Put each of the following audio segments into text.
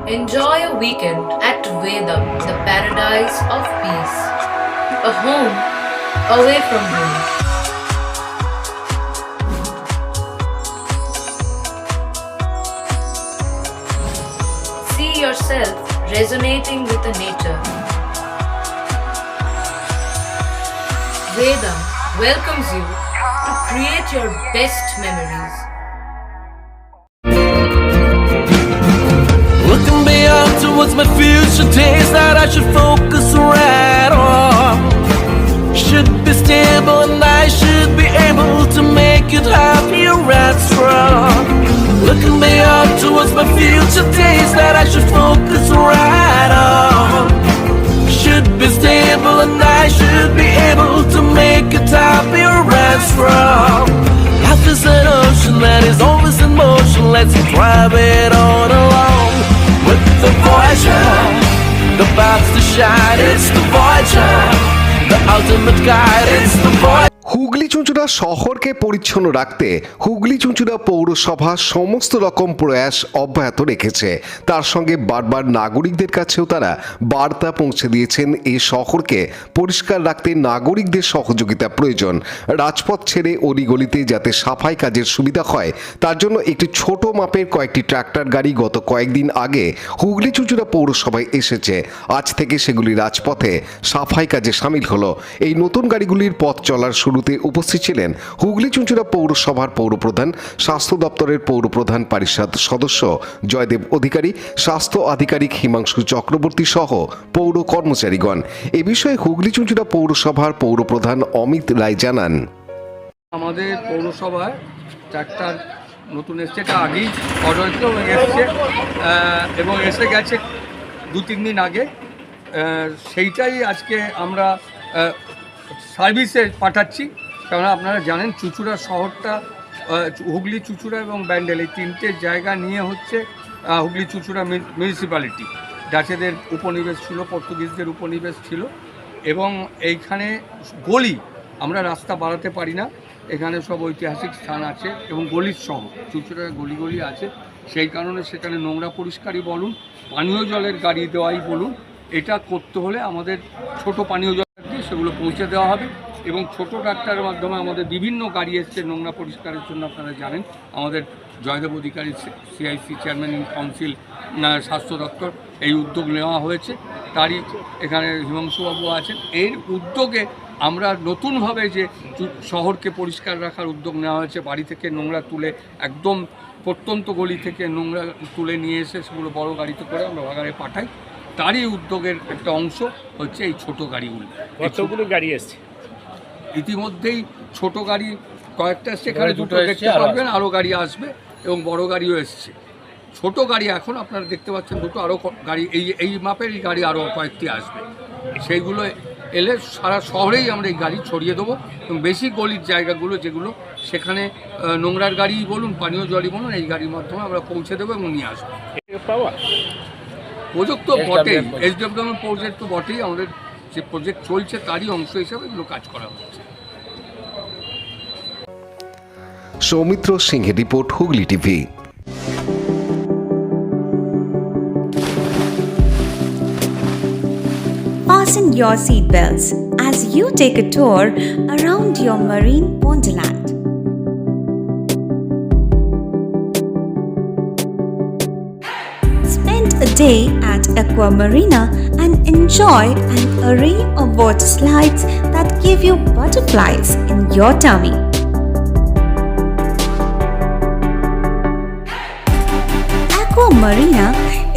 Enjoy a weekend at Vedam, the paradise of peace. A home away from home. See yourself resonating with the nature. Vedam welcomes you to create your best memories. Looking beyond towards my future days that I should focus right on. Should be stable and I should be able to make it happier and strong. Looking beyond towards my future days that I should focus right on. Should be stable and I should be able to make it happier and strong. Life is an ocean that is always in motion. Let's drive it on along. With the Voyager, the paths to shine, it's the Voyager, the ultimate guide, it's the Voyager. Hooghly চুঁচুড়া শহরকে পরিচ্ছন্ন রাখতে হুগলি চুঁচুড়া পৌরসভা সমস্ত রকম প্রয়াস অব্যাহত রেখেছে। তার সঙ্গে বারবার নাগরিকদের কাছেও তারা বার্তা পৌঁছে দিয়েছেন এই শহরকে পরিষ্কার রাখতে নাগরিকদের সহযোগিতা প্রয়োজন। রাজপথ ছেড়ে অলিগলিতে যাতে সাফাই কাজের সুবিধা হয় তার জন্য একটি ছোট মাপের কয়েকটি ট্রাক্টর গাড়ি গত কয়েকদিন আগে হুগলি চুঁচুড়া পৌরসভায় এসেছে। আজ থেকে সেগুলি রাজপথে সাফাই কাজে সামিল হলো। এই নতুন গাড়িগুলির পথ চলার শুরুতে উপস্থিত ছিলেন হুগলি চুঁচুড়া পৌরসভার পৌরপ্রধান, স্বাস্থ্য দপ্তরের পৌরপ্রধান পরিষদ সদস্য জয়দেব অধিকারী, স্বাস্থ্য আধিকারিক হিমাংশু চক্রবর্তী সহ পৌর কর্মচারীগণ। এ বিষয়ে হুগলি চুঁচুড়া পৌরসভার পৌরপ্রধান অমিত রায় জানান, আমাদের পৌরসভায় ট্রাক্টর নতুন এসছে, এটা আগেই অর্ডার ছিল এসছে এবং এসে গেছে 2-3 দিন আগে। সেইটাই আজকে আমরা সার্ভিসে পাঠাচ্ছি। কারণ আপনারা জানেন চুঁচুড়া শহরটা হুগলি, চুঁচুড়া এবং ব্যান্ডেল এই তিনটে জায়গা নিয়ে হচ্ছে হুগলি চুঁচুড়া মিউনিসিপ্যালিটি। ডাচেদের উপনিবেশ ছিল, পর্তুগিজদের উপনিবেশ ছিল এবং এইখানে গলি আমরা রাস্তা বাড়াতে পারি না। এখানে সব ঐতিহাসিক স্থান আছে এবং গলির শহর, চুঁচুড়ায় গলি আছে। সেই কারণে সেখানে নোংরা পরিষ্কারই বলুন, পানীয় জলের গাড়ি দেওয়াই বলুন, এটা করতে হলে আমাদের ছোট পানীয় জল দিয়ে সেগুলো পৌঁছে দেওয়া হবে এবং ছোট ট্রাক্টরের মাধ্যমে আমাদের বিভিন্ন গাড়ি এসছে নোংরা পরিষ্কারের জন্য। আপনারা জানেন আমাদের জয়দেব অধিকারী সিআইসি চেয়ারম্যান ইন কাউন্সিল, স্বাস্থ্য দপ্তর এই উদ্যোগ নেওয়া হয়েছে। তারই এখানে হিমাংশুবাবু আছেন। এর উদ্যোগে আমরা নতুনভাবে যে শহরকে পরিষ্কার রাখার উদ্যোগ নেওয়া হয়েছে, বাড়ি থেকে নোংরা তুলে একদম প্রত্যন্ত গলি থেকে নোংরা তুলে নিয়ে এসে সেগুলো বড় গাড়িতে করে আমরা বাগানে পাঠাই। তারই উদ্যোগের একটা অংশ হচ্ছে এই ছোট গাড়িগুলি। কতগুলো গাড়ি এসছে ইতিমধ্যেই? ছোট গাড়ি কয়েকটা এসছে, এখানে দুটো দেখতে পারবেন, আরও গাড়ি আসবে এবং বড় গাড়িও এসছে। ছোট গাড়ি এখন আপনারা দেখতে পাচ্ছেন দুটো, আরও গাড়ি এই মাপের এই গাড়ি আরও কয়েকটি আসবে। সেইগুলো এলে সারা শহরেই আমরা এই গাড়ি ছড়িয়ে দেবো এবং বেশি গলির জায়গাগুলো যেগুলো সেখানে নোংরার গাড়ি বলুন, পানীয় জলই বলুন, এই গাড়ির মাধ্যমে আমরা পৌঁছে দেবো এবং নিয়ে আসবো। পাওয়া প্রজেক্ট তো বটেই, এসডিএফডব্লিউ প্রজেক্ট তো বটেই, আমাদের যে প্রজেক্ট চলছে তারই অংশ হিসাবে এগুলো কাজ করা হচ্ছে। সৌমিত্র সিংহের report, Hooghly TV. Fasten your seatbelts as you take a tour around your marine wonderland. Spend a day at Aqua Marina and enjoy an array of water slides that give you butterflies in your tummy. Aqua Marina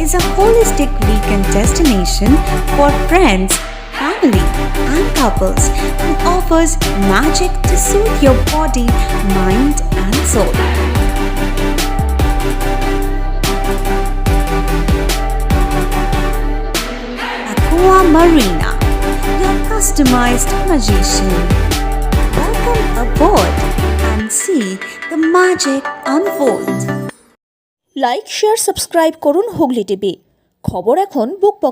is a holistic weekend destination for friends, family, and couples and offers magic to soothe your body, mind, and soul. Aqua Marina, your customized magician. Welcome aboard and see the magic unfold. Like, share, subscribe করুন Hooghly TV. খবর এখন বুক পকেটে।